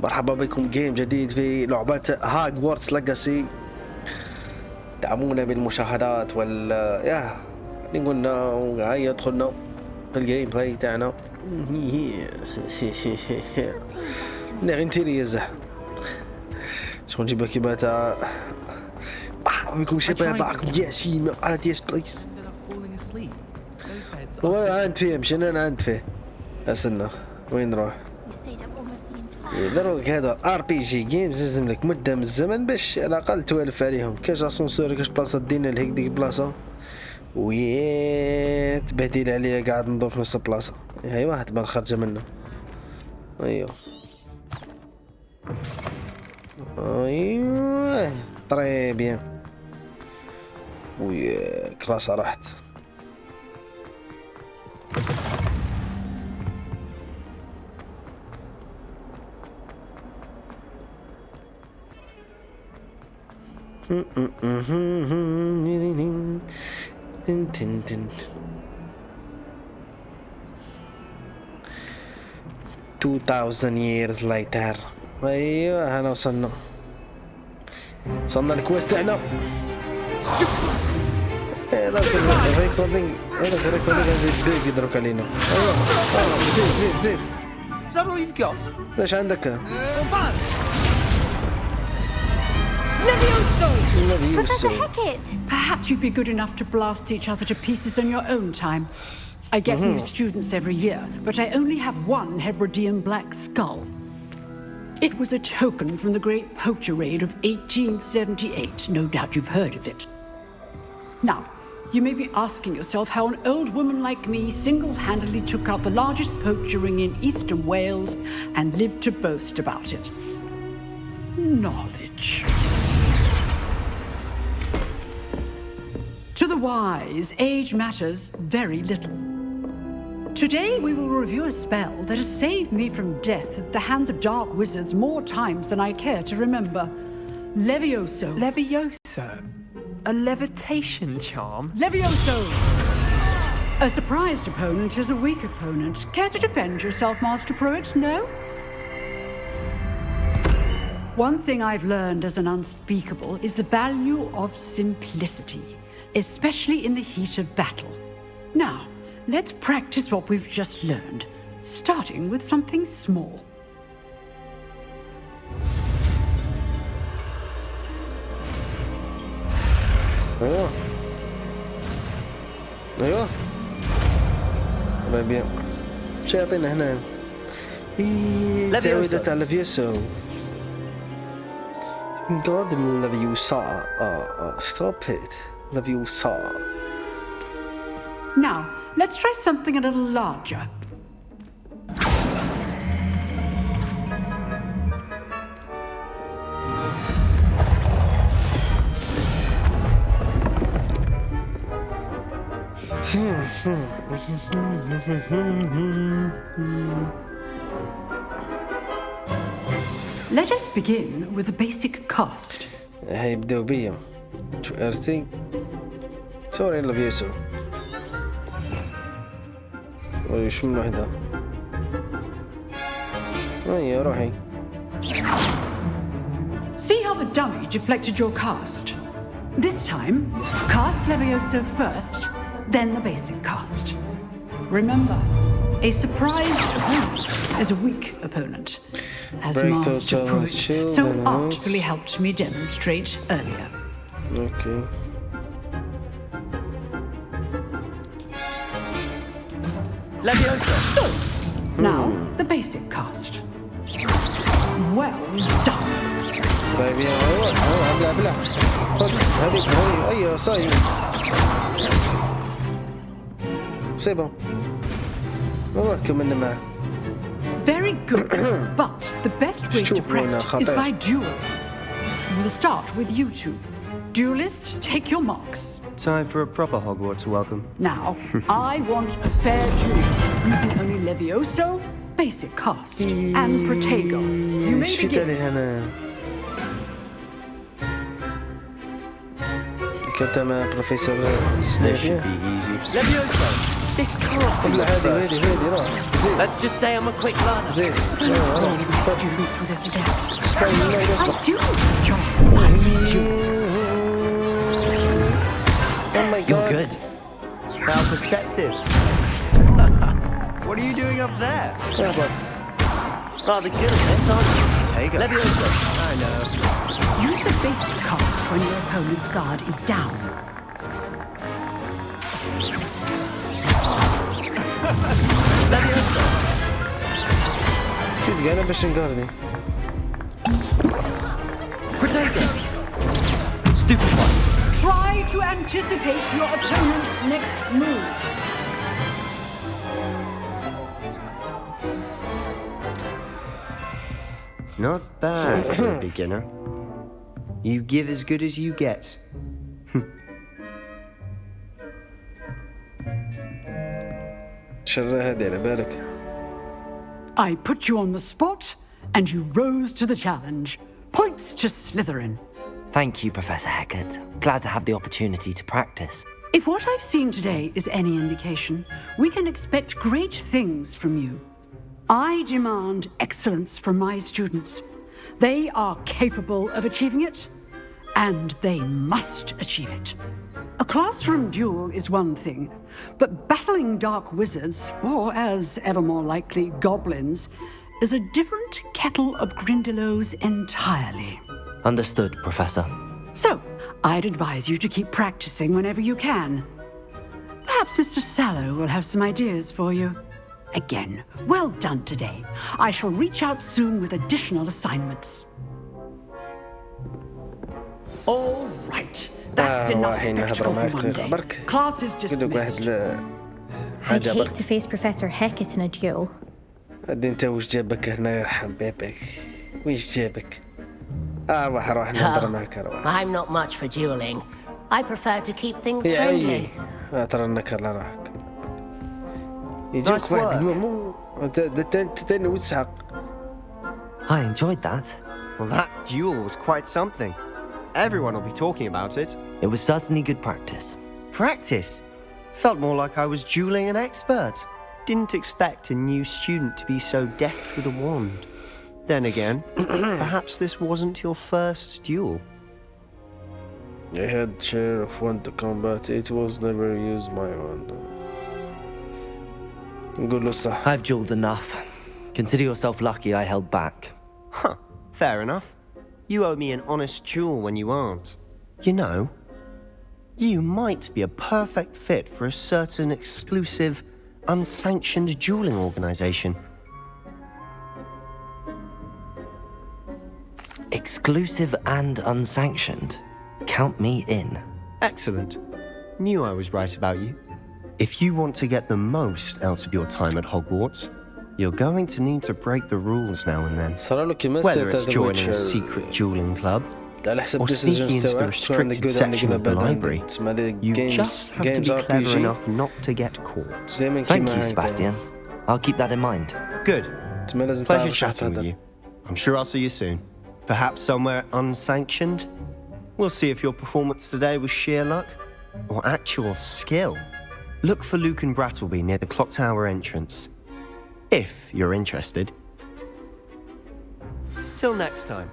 مرحبا بكم جيم جديد في لعبة هوجورتس ليجاسي. دعمونا بالمشاهدات يا اللي قلنا وهيا دخلنا في الجيم بلاي تاعنا. نغنتيري يزح شكون نجيب كيباتا بكم شباب ياسين على ديس بليز. عند فيه مشينا انا عند فيه استنى وين نروح؟ دروك هذا ار بي جي جيمز لازم لك مده من الزمن باش على الاقل توالف عليهم. كاش اسونسور كاش بلاصه دينا لهيك ديك البلاصه ويا تبهدل عليا قاعد ندور في نفس البلاصه. هاي واحد بان خرجه منه. ايوه ايوه طري بيان ويا كلاس راحت. تن تن تن 2000 years later. ايوه هنا وصلنا الكويست تاعنا. هذا الريكوردينغ زيد يضرك علينا. ايوه زيد Is that all you've got? ليش عندك؟ Professor Hackett! Perhaps you'd be good enough to blast each other to pieces on your own time. I get new students every year, but I only have one Hebridean black skull. It was a token from the Great Poacher Raid of 1878. No doubt you've heard of it. Now, you may be asking yourself how an old woman like me single-handedly took out the largest poacher ring in eastern Wales and lived to boast about it. Knowledge. To the wise, age matters very little. Today we will review a spell that has saved me from death at the hands of dark wizards more times than I care to remember. Levioso. Levioso? A levitation charm? Levioso! A surprised opponent is a weak opponent. Care to defend yourself, Master Pruitt? No? One thing I've learned as an unspeakable is the value of simplicity, especially in the heat of battle. Now, let's practice what we've just learned, starting with something small. ايوه ايوه بيان شو يعطينا هنا؟ تعويضة على ليفيوسو. God Leviosa. Stop it. Leviosa. Now, let's try something a little larger. Let us begin with the basic cast. هيبدأوا بيا شو ارتي سوري لفيسو شو من وحدة. هيا روحي. See how the dummy deflected your cast? This time, cast Levioso first, then the basic cast. Remember, a surprised opponent is a weak opponent, as Master Pruitt so artfully helped me demonstrate earlier. Okay. Levioso! Now, the basic cast. Well done. طيب يا بلا هذيك ايوه صاير سيبهم والله كملنا معه. Very good, but the best way to practice is by duel. We'll start with you two. Duelists, take your marks. Time for a proper Hogwarts welcome. Now, I want a fair duel using only Levioso, basic cast, and Protego. You may begin. كنت مع بروفيسور سنيب. Levioso! This can't be لا your هادي first. هادي هادي روح زين Let's just say I'm a quick learner. زين Students with this again. اسبوع الله I يصبح do, John. I do. Oh my You're god good. How perceptive. What are you doing up there? اهبط Rather good at this, aren't you? Take it. Leviosa. I know. Use the basic cast when your opponent's guard is down. Leviosa. صدق انا باش نقاردي Protego. Stupid one. Try to anticipate your opponent's next move. Not bad for a beginner. You give as good as you get. شر هادي على بالك I put you on the spot, and you rose to the challenge. Points to Slytherin. Thank you, Professor Hecat. Glad to have the opportunity to practice. If what I've seen today is any indication, we can expect great things from you. I demand excellence from my students. They are capable of achieving it, and they must achieve it. A classroom duel is one thing, but battling dark wizards, or as ever more likely, goblins, is a different kettle of Grindylows entirely. Understood, Professor. So, I'd advise you to keep practicing whenever you can. Perhaps Mr. Sallow will have some ideas for you. Again, well done today. I shall reach out soon with additional assignments. All right. That's enough واحد نهضر spectacle معك for دقيقة Monday. برك Class is قلت واحد dismissed. I'd حاجة hate برك to face Professor Hecat in a duel. هادي انت وش جابك هنا يرحم بيبك وش جابك روح نهضر معك روح I'm not much for dueling. I prefer to keep things يا friendly. عيي ترى انك على راحك Nice يجيك واحد work. مو تاني وتسحق I enjoyed that. Well, that duel was quite something. Everyone will be talking about it. It was certainly good practice. Practice. Felt more like I was dueling an expert. Didn't expect a new student to be so deft with a wand. Then again, perhaps this wasn't your first duel. I had share of one to combat it was never used my wand نقول له صح I've dueled enough. Consider yourself lucky I held back. Huh, fair enough. You owe me an honest duel when you aren't. You know, you might be a perfect fit for a certain exclusive, unsanctioned dueling organization. Exclusive and unsanctioned. Count me in. Excellent. Knew I was right about you. If you want to get the most out of your time at Hogwarts, you're going to need to break the rules now and then. صار له كيما Whether it's joining a secret dueling club على حسب or decisions sneaking into the تاعك شكون عندك restricted good عندك section of the باد library, تسمى لي you games just have to games be clever RPG enough not to get caught. دائما Thank كيما you, هكذا. Sebastian. I'll keep that in mind. Good. تسمى لازم Pleasure تعرف شو chatting with تهضر you. I'm sure I'll see you soon. Perhaps somewhere unsanctioned? We'll see if your performance today was sheer luck or actual skill. Look for Luke and Brattleby near the clock tower entrance. If you're interested. Till next time.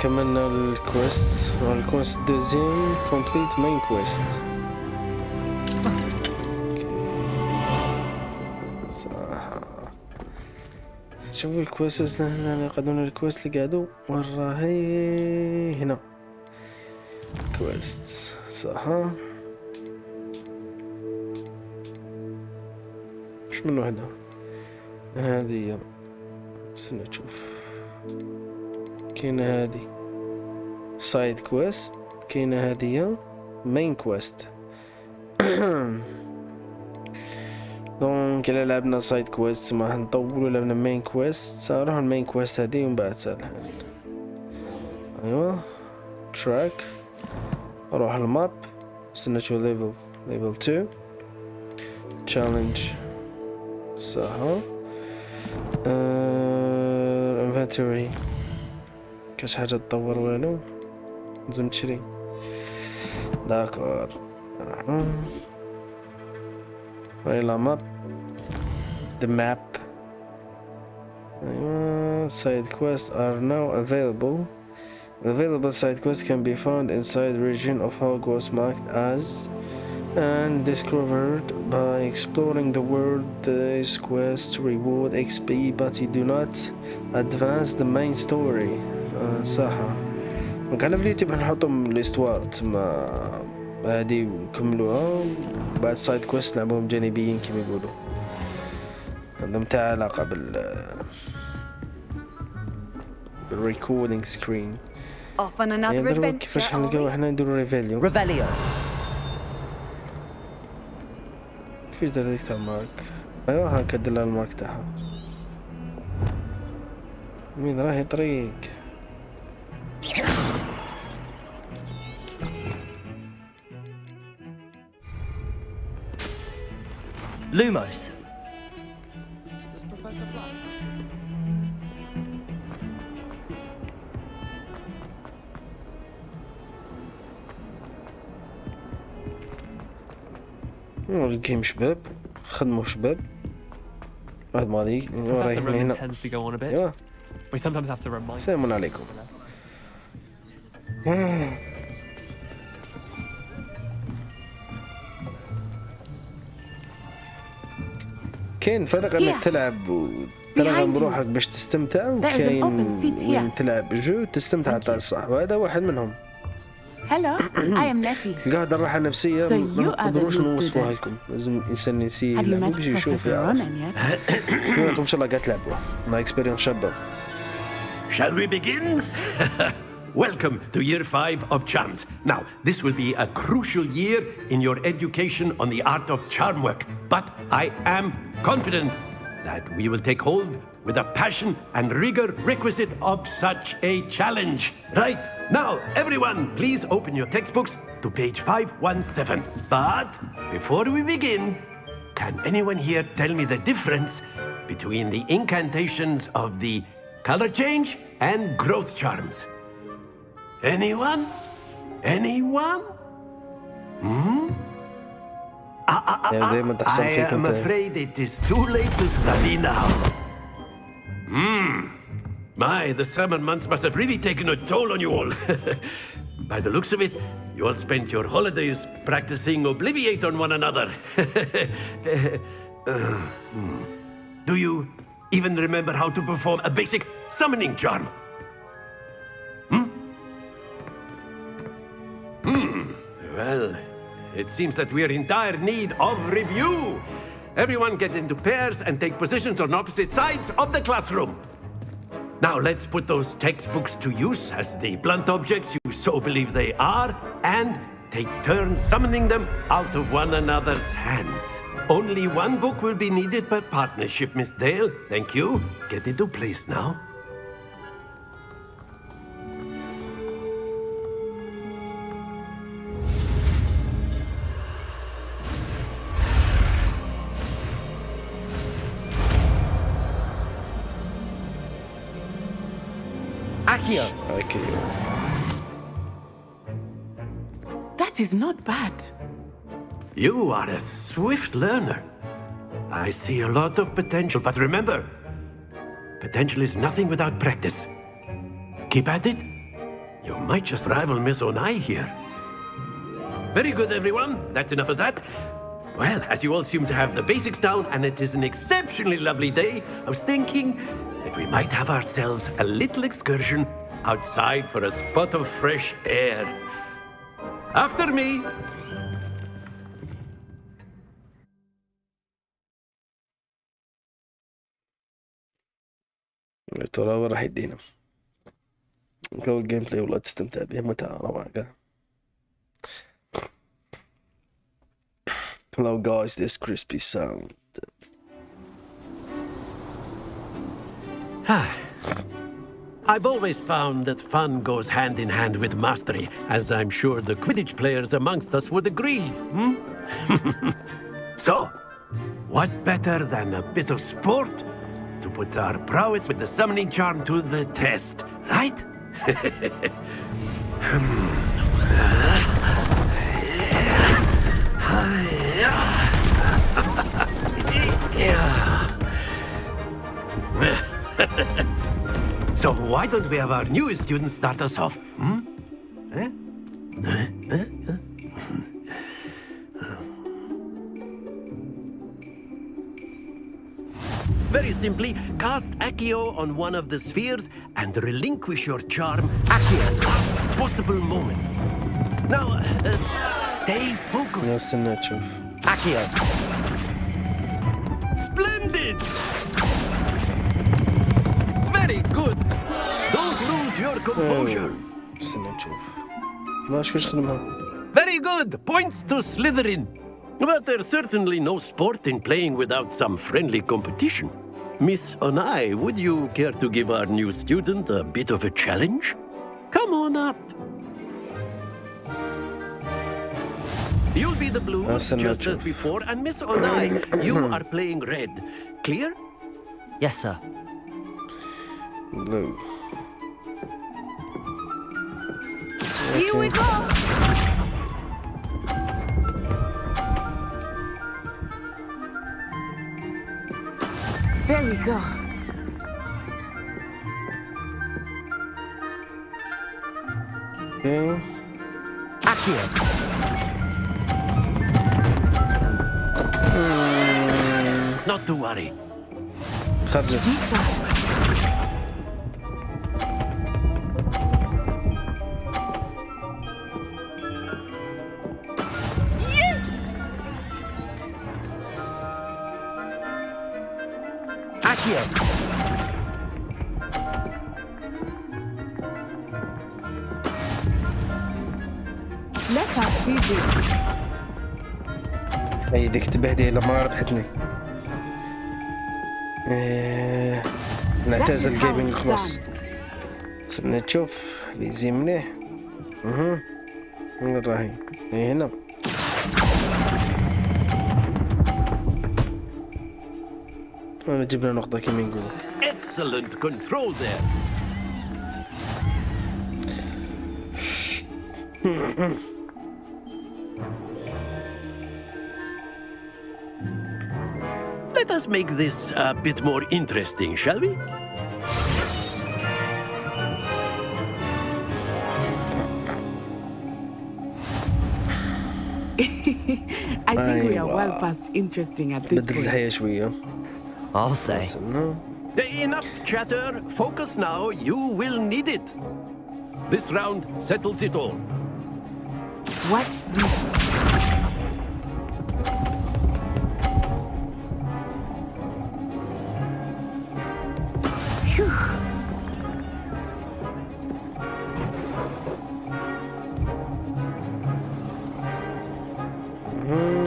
كملنا الكويست دوزيام كومبليت مين كويست صراحة شوفوا الكويست هنا قدمنا الكويست اللي قعدوا مرة هي هنا كويست صح مش منه هنا هذه استنى نشوف كاينة هادي سايد كويست كاينة هادية مين كويست دونك إلا لعبنا سايد كويست ما هنطولو لعبنا مين كويست نروح المين كويست هادي ومن بعد سالها ايوا تراك اروح الماب استنى نشوف ليفل 2 تشالنج صح انفنتوري كاش حاجة تطور والو لازم تشري داكور إلى map. The map. Side quests are now available. The available side quests can be found inside the region of Hogwarts marked as and discovered by exploring the world. These quests reward XP but you do not advance the main story. صح. كان في اليوتيوب نحطهم الاستوار تما هادي نكملوها بعد سايد كويست نلعبوهم جانبيين كما يقولوا عندهم تاع علاقة بالريكوردينج سكرين. Off on another adventure. كيفاش حنلقاو احنا نديرو ريفيليو. Revelio. كيفاش دار هذيك تاع المارك؟ ايوا هاكا دير لها المارك تاعها. مين راهي طريق؟ Lumos. الجيم شباب خدموا شباب واحد ماضي رايح من هنا. tends to go on a bit. ايوا We sometimes have to remind. السلام عليكم. كاين فرق انك تلعب وترغم بروحك باش تستمتع وكاين وين تلعب جو تستمتع تاع الصح وهذا واحد منهم. Hello, I am Letty. القاعدة الراحة النفسية ما نقدروش نوصفوها لكم لازم الإنسان يسير يلعب ويجي يشوف يعرف. إن شاء الله قاعد تلعبوا مع إكسبيرينس شابة. Shall we begin? Welcome to year 5 of charms. Now, this will be a crucial year in your education on the art of charm work, but I am confident that we will take hold with the passion and rigor requisite of such a challenge. Right, now, everyone, please open your textbooks to page 517. But before we begin, can anyone here tell me the difference between the incantations of the color change and growth charms? Anyone? Anyone? I am afraid it is too late to study now. My, the summer months must have really taken a toll on you all. By the looks of it, you all spent your holidays practicing Obliviate on one another. Do you even remember how to perform a basic summoning charm? Well, it seems that we are in dire need of review. Everyone get into pairs and take positions on opposite sides of the classroom. Now let's put those textbooks to use as the blunt objects you so believe they are, and take turns summoning them out of one another's hands. Only one book will be needed per partnership, Miss Dale. Thank you. Get into place now. Accio. That is not bad. You are a swift learner. I see a lot of potential, but remember, potential is nothing without practice. Keep at it. You might just rival Miss Onai here. Very good, everyone. That's enough of that. Well, as you all seem to have the basics down, and it is an exceptionally lovely day, I was thinking that we might have ourselves a little excursion outside for a spot of fresh air. After me. ترى وين راح يدينا؟ جو الجيم بلاي والله تستمتع به متعة روعة. Hello guys, this crispy sound. I've always found that fun goes hand in hand with mastery, as I'm sure the Quidditch players amongst us would agree. So, what better than a bit of sport to put our prowess with the summoning charm to the test, right? So why don't we have our newest student start us off? Very simply, cast Accio on one of the spheres and relinquish your charm at the last possible moment. Now, stay focused. استنى تشوف. Accio. Splendid! Very good. Don't lose your composure. استنى نشوف. ما شو خدمها. Very good. Points to Slytherin. But there's certainly no sport in playing without some friendly competition. Miss Onai, would you care to give our new student a bit of a challenge? Come on up. You'll be the blue, just as before, and Miss Onai, you are playing red. Clear? Yes, sir. Blue. Here we go. There we go. Okay. Accio. Not to worry. خرجت. Accio. Let us see this. هي بدك تبهدي لما ربحتني. نعتزل الجيمنج خلاص. استنى نشوف بيزي منيح. وين راهي؟ هي هنا. أنا جبنا نقطة كم يقول. Excellent control there. Let us make this a bit more interesting, shall we? I think we are well past interesting at this بدل point. الحياة شوية. I'll say. Enough chatter. Focus now. You will need it. This round settles it all. Watch this. Phew.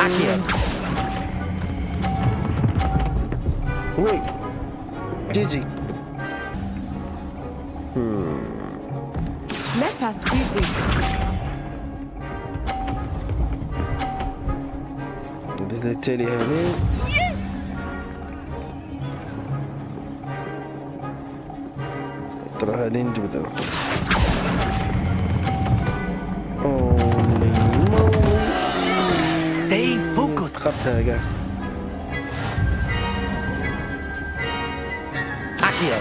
Accio. Wait. Gigi. Let us see this. بدل التالي هذه. ترى هذه نجبدها. Stay focused. خبتها قاعد. Accio.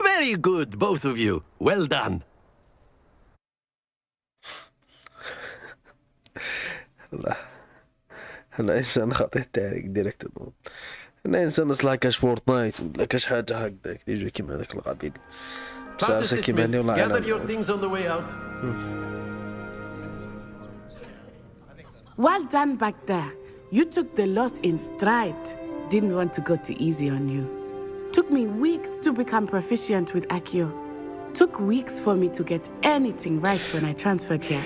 Very good, both of you. Well done. أنا إنسان خاطئ التاريخ ديريكت. أنا إنسان أصلها كاش فورتنايت ولا كاش حاجة هكذاك يجي كيما هذاك القبيل. Class is بس كيما dismissed. والله Gather your أنا. things on the way out. Well done back there. You took the loss in stride. Didn't want to go too easy on you. Took me weeks to become proficient with Accio. Took weeks for me to get anything right when I transferred here.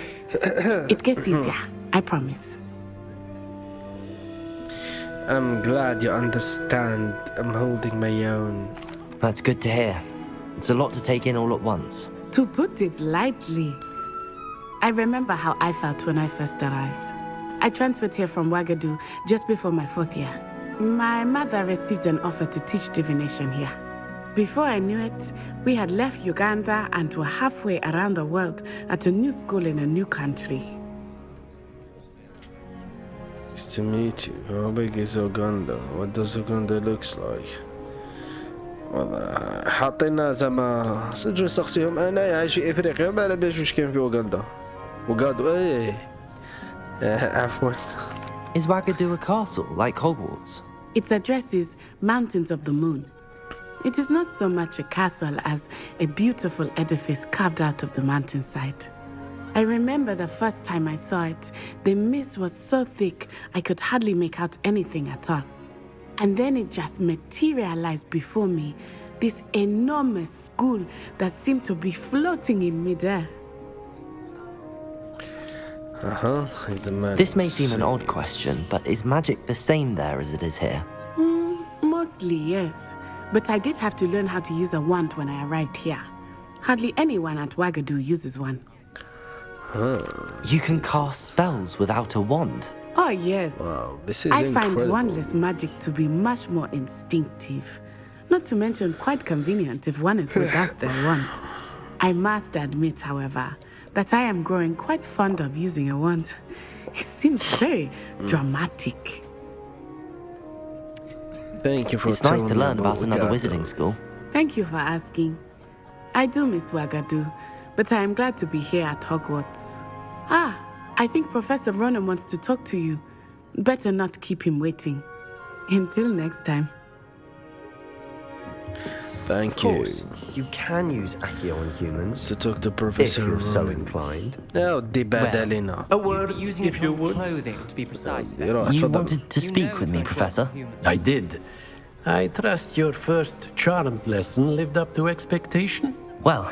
It gets easier, I promise. I'm glad you understand. I'm holding my own. That's good to hear. It's a lot to take in all at once. To put it lightly, I remember how I felt when I first arrived. I transferred here from Wagadu just before my 4th year. My mother received an offer to teach divination here. Before I knew it, we had left Uganda and were halfway around the world at a new school in a new country. Nice to meet you. How big is Uganda? What does Uganda looks like? والله حاطينا زعما سجلوا نسقسيهم انا عايش في افريقيا ما على باليش واش كاين في اوغندا وقادو ايه عفوا. Is Wagadu a castle like Hogwarts? Its address is Mountains of the Moon. It is not so much a castle as a beautiful edifice carved out of the mountainside. I remember the first time I saw it, the mist was so thick I could hardly make out anything at all. And then it just materialized before me, this enormous school that seemed to be floating in midair. This may seem an odd question, but is magic the same there as it is here? Mostly, yes. But I did have to learn how to use a wand when I arrived here. Hardly anyone at Wagadu uses one. You can cast spells without a wand? Oh, yes. Wow, this is I incredible. find wandless magic to be much more instinctive. Not to mention quite convenient if one is without their wand. I must admit, however, that I am growing quite fond of using a wand. It seems very dramatic. Thank you for It's nice to learn about another wizarding school. Thank you for asking. I do miss Wagadu, but I am glad to be here at Hogwarts. I think Professor Ronan wants to talk to you. Better not keep him waiting. Until next time. Thank Of you. course, you can use Accio on humans To talk to if Professor you're so Ronan. inclined. لا ودي بدلنا. A word, Using if it you on would. clothing, to be precise. يروح You تفضل. wanted to speak with me, Professor? I did. I trust your first charms lesson lived up to expectation. Well,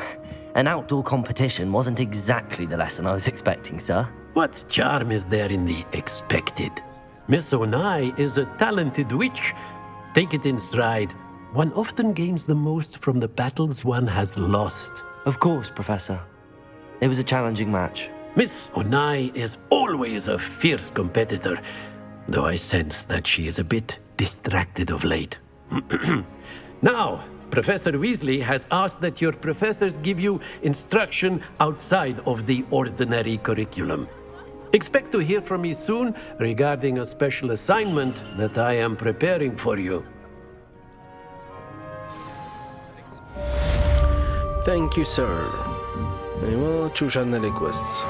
an outdoor competition wasn't exactly the lesson I was expecting, sir. What charm is there in the expected? Miss Onai is a talented witch. Take it in stride. One often gains the most from the battles one has lost. Of course, Professor. It was a challenging match. Miss Onai is always a fierce competitor, though I sense that she is a bit distracted of late. Now, Professor Weasley has asked that your professors give you instruction outside of the ordinary curriculum. Expect to hear from me soon regarding a special assignment that I am preparing for you. Thank you, sir. أيوة تشوف عندنا لي quests.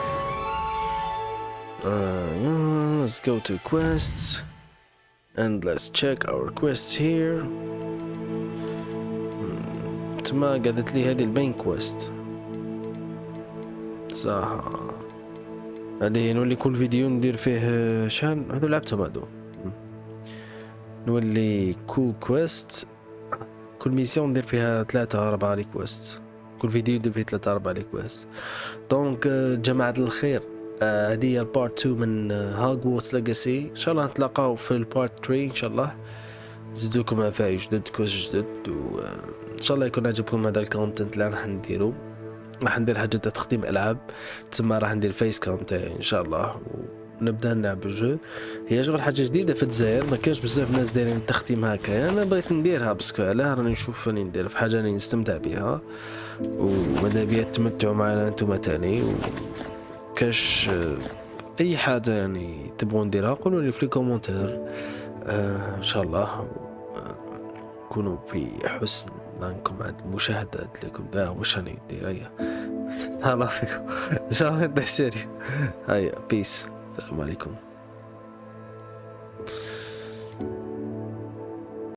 Let's go to quests and let's check our quests here. تما قالت لي هذه المين كويست صح. هذه نولي كل فيديو ندير فيه شحال هذو لعبتهم هذو. نولي كل كويست كل ميسيون ندير فيها 3-4 ريكويست. كل فيديو ندير فيه 3-4 ريكويست. دونك جماعة الخير هذه هي البارت 2 من هوجورتس ليجاسي. ان شاء الله نتلاقاو في البارت 3 ان شاء الله. نزيدوكم عفاية جدد كويس جدد وان شاء الله يكون عجبكم هذا الكونتنت اللي راح نديرو. راح ندير حاجة تختيم العاب تسمى راح ندير فيس كام تاعي ان شاء الله ونبدا نلعب الجو. هي شغل حاجة جديدة في الجزائر ما كاش بزاف ناس دايرين التختيم هكا. انا بغيت نديرها باسكو علاه راني نشوف راني ندير في حاجة راني نستمتع بها وماذا بيا تمتعوا معنا انتوما تاني وكاش اي حاجة يعني تبغون نديرها قولوا لي في الكومنتير ان شاء الله كونوا في حسن ظنكم عند المشاهدات لكم. لا واش راني ندير هيا الله فيكم ان شاء الله نبدا سيري. هيا بيس السلام عليكم.